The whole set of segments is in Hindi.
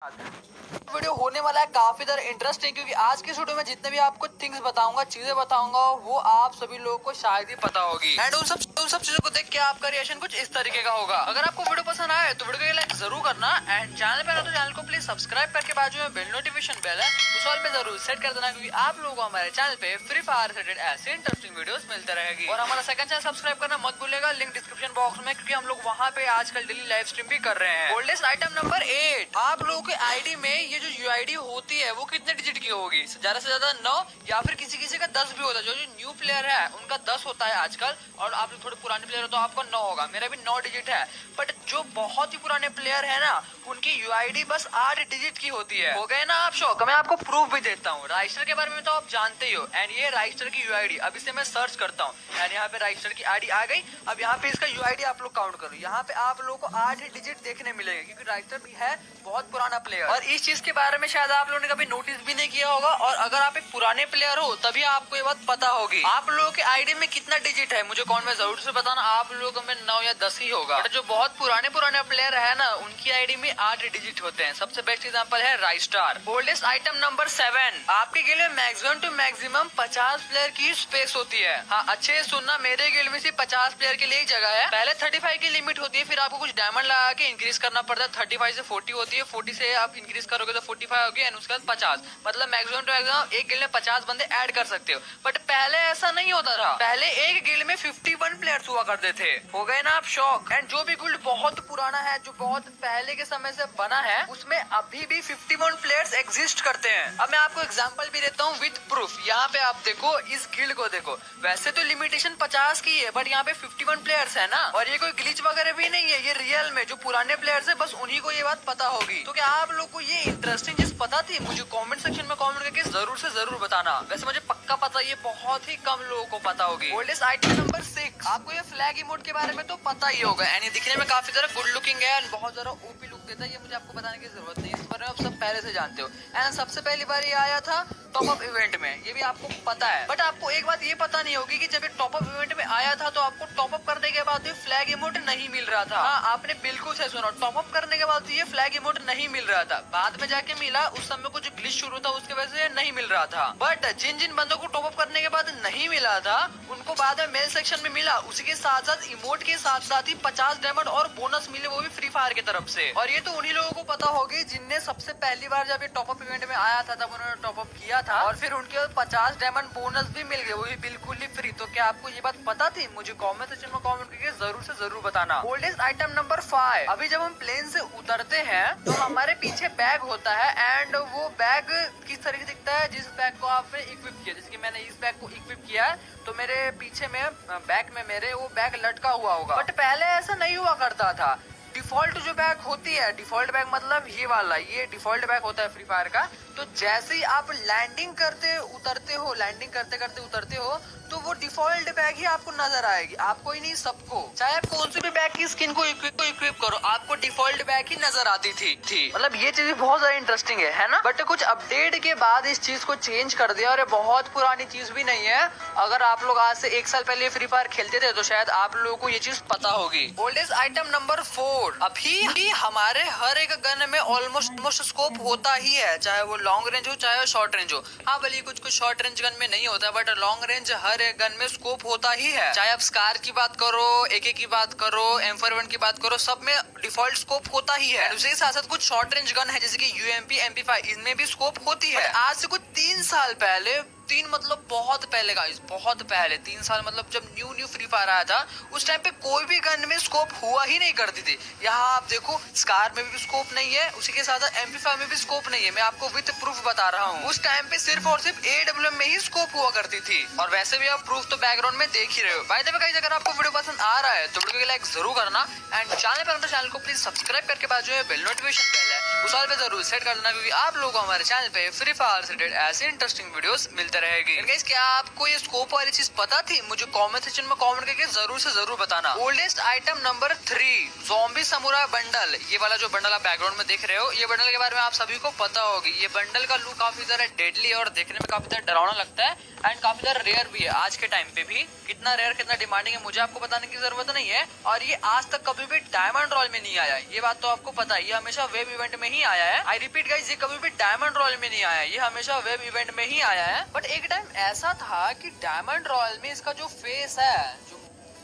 वीडियो होने वाला है काफी ज्यादा इंटरेस्टिंग, क्योंकि आज के वीडियो में जितने भी आपको थिंग्स बताऊंगा, चीजें बताऊंगा, वो आप सभी लोगों को शायद ही पता होगी। एंड उन सब चीजों को देख के आपका रिएक्शन कुछ इस तरीके का होगा। अगर आपको वीडियो पसंद आए तो वीडियो को लाइक जरूर करना, एंड चैनल पे तो चैनल को प्लीज सब्सक्राइब करके बाजू में बेल नोटिफिकेशन बेल है उस ऑल पे जरूर सेट कर देना, क्योंकि आप लोगों को हमारे चैनल पे फ्री फायर रिलेटेड ऐसे इंटरेस्टिंग वीडियोस मिलते रहेगी। और हमारा सेकंड चैनल सब्सक्राइब करना मत भूलिएगा, लिंक डिस्क्रिप्शन बॉक्स में, क्योंकि हम लोग वहाँ पे आजकल डेली लाइव स्ट्रीम भी कर रहे हैं। ओल्डेस्ट आइटम नंबर 8, आप लोगों के आईडी में ये जो यूआईडी होती है वो कितने डिजिट की होगी? ज्यादा से ज्यादा 9 या फिर किसी किसी का 10 भी होता है। जो न्यू प्लेयर है उनका 10 होता है आजकल, और आप थोड़े पुराने प्लेयर हो तो आपका 9 होगा। मेरा भी 9 डिजिट है, बट जो बहुत ही पुराने प्लेयर है ना, उनकी यूआईडी बस 8 डिजिट की होती है। हो गए ना आप शौक? मैं आपको प्रूफ भी देता हूँ। राइस्टर के बारे में तो आप जानते ही हो, एंड ये राइस्टर की यूआईडी अभी से मैं सर्च करता हूँ, एंड यहाँ पे राइस्टर की आईडी आ गई। अब यहाँ पे इसका यूआईडी आप लोग काउंट करो, यहाँ पे आप लोगों को 8 डिजिट देखने मिलेगा, क्योंकि राइस्टर भी है बहुत पुराना प्लेयर। और इस चीज के बारे में शायद आप लोगों ने कभी नोटिस भी नहीं किया होगा, और अगर आप एक पुराने प्लेयर हो तभी आपको ये बात पता होगी। आप लोगों के आईडी में कितना डिजिट है मुझे कमेंट में जरूर से बताना। आप लोगों में 9 या 10 ही होगा, बट जो बहुत पुराने प्लेयर है ना, उनकी आईडी में 8 डिजिट होते हैं। सबसे बेस्ट एग्जांपल है राइस्टार। ओल्डेस्ट आइटम नंबर 7, आपके गिल्ड में मैक्सिमम टू मैक्सिमम 50 प्लेयर की स्पेस होती है। हाँ, अच्छे से सुनना, मेरे गिल्ड में सिर्फ 50 प्लेयर के लिए जगह है। पहले 35 की लिमिट होती है, फिर आपको कुछ डायमंड लगा के इंक्रीज करना पड़ता है। 35 से 40 होती है, 40 से आप इंक्रीज करोगे तो 45 होगी, एंड उसके बाद 50, मतलब मैक्सिमम टू मैक्सिमम एक गिल्ड में 50 बंदे ऐड कर सकते हो। बट पहले ऐसा नहीं होता था, पहले एक गिल्ड में 51 प्लेयर्स हुआ करते थे। हो गए ना आप शौक? एंड जो भी गिल्ड बहुत पुराना है, जो बहुत पहले के समय से बना है, उसमें अभी भी 51 प्लेयर्स एग्जिस्ट करते हैं। अब मैं आपको एग्जांपल भी देता हूँ विद प्रूफ। यहाँ पे आप देखो, इस गिल्ड को देखो, वैसे तो लिमिटेशन 50 की है, बट यहाँ पे 51 प्लेयर्स है ना, और ये कोई ग्लिच वगैरह भी नहीं है, ये रियल में जो पुराने प्लेयर्स है बस उन्हीं को ये बात पता होगी। तो क्या आप लोग को ये इंटरेस्टिंग चीज पता थी? मुझे कमेंट सेक्शन में कमेंट करके जरूर से जरूर बताना। वैसे मुझे पक्का पता, ये बहुत ही कम लोगों को पता होगी। ओल्डेस्ट आइटम नंबर 6, आपको ये फ्लैग इमोट के बारे में तो पता ही होगा, एंड ये दिखने में काफी ज्यादा गुड लुकिंग है, एंड बहुत ज्यादा ओपी लुक देता है। ये मुझे आपको बताने की जरूरत नहीं है, इस बारे में आप सब पहले से जानते हो। एंड सबसे पहली बार ये आया था टॉप अप इवेंट में, ये भी आपको पता है। बट आपको एक बात ये पता नहीं होगी कि जब ये टॉप अप इवेंट में आया था तो आपको टॉप अप करने के बाद ये फ्लैग इमोट नहीं मिल रहा था। हाँ, आपने बिल्कुल सही सुना, टॉप अप करने के बाद ये फ्लैग इमोट नहीं मिल रहा था। बाद में जाके मिला, उस समय कुछ ग्लिच शुरू था, उसके वजह से नहीं मिल रहा था। बट जिन जिन बंदों को टॉप अप करने के बाद नहीं मिला था, उनको बाद में मेल सेक्शन में मिला। उसी के साथ साथ इमोट के साथ साथ ही 50 डायमंड और बोनस मिले, वो भी फ्री फायर की तरफ से। और ये तो उन्हीं लोगों को पता होगी जिनने सबसे पहली बार जब ये टॉप अप इवेंट में आया था तब उन्होंने टॉप अप किया था, और फिर उनके 50 डायमंड बोनस भी मिल गए, वो भी बिल्कुल ही फ्री। तो क्या आपको ये बात पता थी? मुझे कमेंट सेक्शन में कमेंट करके जरूर से जरूर बताना। ओल्डेस्ट आइटम नंबर 5, अभी जब हम प्लेन से उतरते हैं तो हमारे पीछे बैग होता है, एंड वो बैग किस तरीके से दिखता है? जिस बैग को आपने इक्विप किया, जैसे कि मैंने इस बैग को इक्विप किया है, तो मेरे पीछे में बैग में मेरे वो बैग लटका हुआ होगा। बट पहले ऐसा नहीं हुआ करता था। डिफॉल्ट जो बैग होती है, डिफॉल्ट बैग मतलब ये वाला, ये डिफॉल्ट बैग होता है फ्री फायर का। तो जैसे ही आप लैंडिंग करते उतरते हो, लैंडिंग करते करते उतरते हो, तो वो डिफॉल्ट बैग ही आपको नजर आएगी। आपको ही नहीं, सबको, चाहे आप कौन सी भी बैग की स्किन को इक्विप करो, आपको डिफॉल्ट बैग ही नजर आती थी। मतलब ये चीज बहुत ज्यादा इंटरेस्टिंग है ना? बट कुछ अपडेट के बाद इस चीज को चेंज कर दिया, और ये बहुत पुरानी चीज भी नहीं है। अगर आप लोग आज से 1 साल पहले फ्री फायर खेलते थे तो शायद आप लोगों को ये चीज पता होगी। ओल्डेस्ट आइटम नंबर 4, अभी हमारे हर एक गन में ऑलमोस्ट स्कोप होता ही है, चाहे वो लॉन्ग रेंज हो चाहे वो शॉर्ट रेंज हो। हाँ, भले कुछ शॉर्ट रेंज गन में नहीं होता, बट लॉन्ग रेंज हर एक गन में स्कोप होता ही है। चाहे आप स्कार की बात करो, AK की बात करो, M41 की बात करो, सब में डिफॉल्ट स्कोप होता ही है। उसके साथ साथ कुछ शॉर्ट रेंज गन है, जैसे कि UMP MP5, इनमें भी स्कोप होती है। आज से कुछ 3 साल पहले, 3 मतलब बहुत पहले गाइस, बहुत पहले, 3 साल मतलब जब न्यू फ्री फायर आया था, उस टाइम पे कोई भी गन में स्कोप हुआ ही नहीं करती थी। यहाँ आप देखो, स्कार में भी स्कोप नहीं है, उसी के साथ MP5 में भी स्कोप नहीं है। मैं आपको विद प्रूफ बता रहा हूँ। उस टाइम पे सिर्फ और सिर्फ AWM में ही स्कोप हुआ करती थी, और वैसे भी आप प्रूफ तो बैकग्राउंड में देख ही रहे हो। बाय द वे गाइस, अगर आपको वीडियो पसंद आ रहा है तो वीडियो को लाइक जरूर करना, एंड चैनल पर तो चैनल को प्लीज सब्सक्राइब करके बाजू में बेल नोटिफिकेशन बेल है उस ऑल पे जरूर सेट कर देना, क्योंकि आप लोगों को हमारे चैनल पे फ्री फायर से रिलेटेड ऐसे इंटरेस्टिंग वीडियोस मिलते मिलता रहेगी। गाइस क्या आपको ये स्कोप वाली चीज पता थी? मुझे कमेंट सेक्शन में कमेंट करके जरूर से जरूर बताना। Oldest item number 3, zombie samurai bundle. ये वाला जो बंडल आप बैकग्राउंड में देख रहे हो, ये बंडल के बारे में आप सभी को पता होगी। ये बंडल का लुक काफी ज्यादा डेडली और देखने में काफी ज्यादा डरावना लगता है एंड काफी ज्यादा रेयर भी है आज के टाइम पे भी। कितना रेयर कितना डिमांडिंग है मुझे आपको बताने की जरूरत नहीं है। और ये आज तक कभी भी डायमंड रॉयल में नहीं आया, ये बात तो आपको पता है। ये हमेशा वेब इवेंट में ही आया है। आई रिपीट गाइस, ये कभी भी डायमंड रॉयल में नहीं आया, ये हमेशा वेब इवेंट में ही आया है। बट एक टाइम ऐसा था कि डायमंड रॉयल में इसका जो फेस है, जो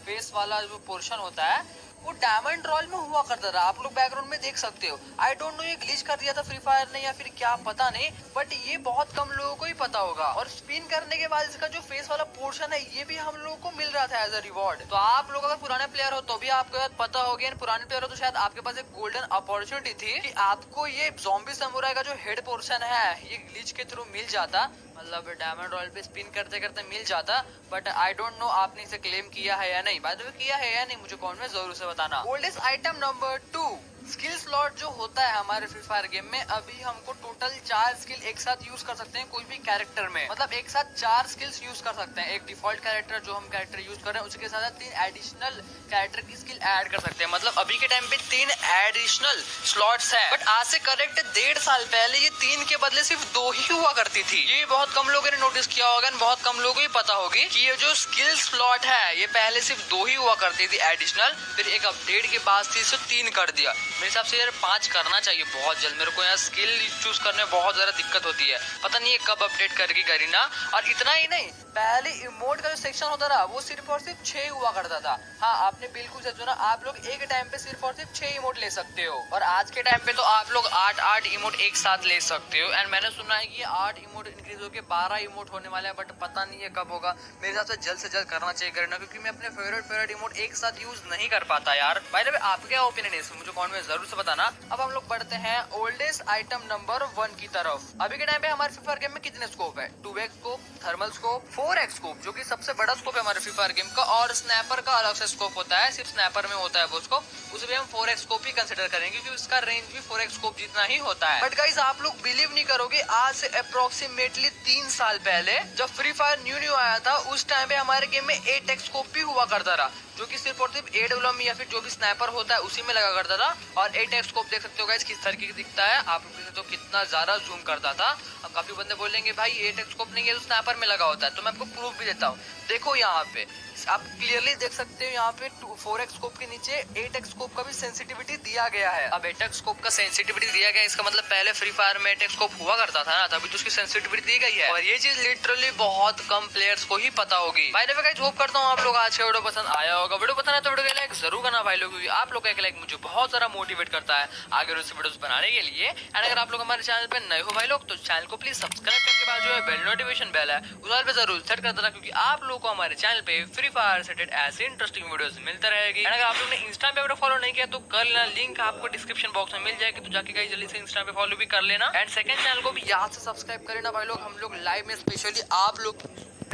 फेस वाला जो पोर्शन होता है, वो डायमंड रॉयल में हुआ करता था। आप लोग बैकग्राउंड में देख सकते हो। आई डोंट नो ये ग्लिच कर दिया था फ्री फायर ने या फिर क्या पता नहीं, बट ये बहुत कम लोगों को ही पता होगा। और स्पिन करने के बाद इसका जो फेस वाला पोर्शन है, ये भी हम लोगों को मिल रहा था एज अ रिवॉर्ड। तो आप लोग अगर पुराने प्लेयर हो तो भी आपको याद पता होगी, पुराने प्लेयर हो तो शायद आपके पास एक गोल्डन अपॉर्चुनिटी थी कि आपको ये ज़ॉम्बी समुराई का जो हेड पोर्शन है, ये ग्लिच के थ्रू मिल जाता, मतलब डायमंड रॉयल पे स्पिन करते करते मिल जाता। बट आई डोंट नो आपने इसे क्लेम किया है या नहीं। बाय द वे किया है या नहीं मुझे कमेंट में जरूर से बताना। Oldest item number 2, skill slot जो होता है हमारे फ्री फायर गेम में, अभी हमको टोटल 4 स्किल एक साथ यूज कर सकते हैं कोई भी कैरेक्टर में। मतलब एक साथ 4 स्किल्स यूज कर सकते हैं। एक डिफॉल्ट कैरेक्टर जो हम कैरेक्टर यूज कर रहे हैं उसके साथ 3 एडिशनल कैरेक्टर की स्किल ऐड कर सकते हैं। मतलब अभी के टाइम पे 3 एडिशनल स्लॉट्स हैं। बट आज से करेक्ट 1.5 साल पहले ये 3 के बदले सिर्फ 2 ही हुआ करती थी। ये बहुत कम लोगों ने नोटिस किया होगा, बहुत कम लोगों को ही पता होगी कि ये जो स्किल स्लॉट है ये पहले सिर्फ 2 ही हुआ करती थी एडिशनल। फिर एक अपडेट के बाद से इसे 3 कर दिया। मेरे हिसाब से यार 5 करना चाहिए बहुत जल्द। मेरे को यहाँ स्किल चूज करने में बहुत ज्यादा दिक्कत होती है, पता नहीं है कब अपडेट करेगी करीना। और इतना ही नहीं, पहले इमोट का जो सेक्शन होता था वो सिर्फ और सिर्फ 6 हुआ करता था। हाँ आपने बिल्कुल सही सुना, आप लोग एक टाइम पे सिर्फ और सिर्फ 6 इमोट ले सकते हो। और आज के टाइम पे तो आप लोग 8 इमोट एक साथ ले सकते हो। एंड मैंने सुना है कि 8 इमोट इंक्रीज होकर 12 इमोट होने वाले हैं, बट पता नहीं है कब होगा। मेरे हिसाब से जल्द करना चाहिए करना, क्योंकि मैं अपने फेवरेट इमोट एक साथ यूज नहीं कर पाता यार। बाय द वे आपका क्या ओपिनियन है इसमें मुझे कमेंट में जरूर से बताना। अब हम लोग बढ़ते हैं ओल्डेस्ट आइटम नंबर 1 की तरफ। अभी के टाइम पे हमारे फ्री फायर गेम में कितने स्कोप है? 2x scope, thermal scope, 4x scope जो कि सबसे बड़ा स्कोप है हमारे फ्री फायर गेम का, और स्नैपर का अलग से स्कोप होता है, सिर्फ स्नैपर में होता है वो स्कोप। उसे भी हम 4x स्कोप ही कंसिडर करेंगे क्योंकि उसका रेंज भी 4x स्कोप जितना ही होता है। बट गाइस आप लोग बिलीव नहीं करोगे, आज से अप्रोक्सीमेटली 3 साल पहले जब फ्री फायर न्यू आया था, उस टाइम पे हमारे गेम में 8x स्कोप भी हुआ करता था, जो कि सिर्फ और सिर्फ AWM या फिर जो भी स्नैपर होता है उसी में लगा करता था। और 8x स्कोप देख सकते हो गाइस किस तरीके का दिखता है। आप लोग तो कितना ज्यादा जूम करता था। अब काफी बंदे बोलेंगे भाई 8x स्कोप नहीं है तो स्नैपर में लगा होता है, तो मैं आपको प्रूफ भी देता हूँ। देखो यहाँ पे आप क्लियरली देख सकते हो, यहाँ पे 4x स्कोप के नीचे 8x स्कोप का भी सेंसिटिविटी दिया गया है। अब 8x स्कोप का सेंसिटिविटी दिया गया, इसका मतलब पहले फ्री फायर में 8x स्कोप हुआ करता था ना, तभी तो उसकी सेंसिटिविटी दी गई है। और ये चीज लिटरली बहुत कम प्लेयर्स को ही पता होगी। By the way guys hope करता हूँ आप लोग आज का वीडियो पसंद आया होगा। वीडियो पसंद आया तो वीडियो को लाइक जरूर करना भाई लोग, क्योंकि आप लोग का एक लाइक मुझे बहुत सारा मोटिवेट करता है आगे वीडियोस बनाने के लिए। एंड अगर आप लोग हमारे चैनल पे नए हो भाई लोग तो चैनल को प्लीज सब्सक्राइब करके बाद जो है बेल नोटिफिकेशन बेल है उस पे जरूर सेट कर देना, क्योंकि आप लोगों को हमारे चैनल पे फ्री फायर से ऐसे इंटरेस्टिंग वीडियोस मिलते रहेगी। एंड अगर आप लोग ने इंस्टा पे फॉलो नहीं किया तो कर लेना, लिंक आपको डिस्क्रिप्शन बॉक्स में मिल जाएगी, तो जाके गाइस जल्दी से इंस्टा पे फॉलो भी कर लेना। एंड सेकंड चैनल को भी याद से सब्सक्राइब कर लेना भाई लोग। हम लोग लाइव में स्पेशली आप लोग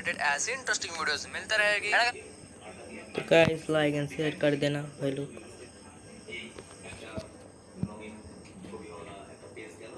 ऐसे इंटरेस्टिंग वीडियोस मिलते रहेगी। तो गाइस लाइक एंड शेयर कर देना भाई लोग।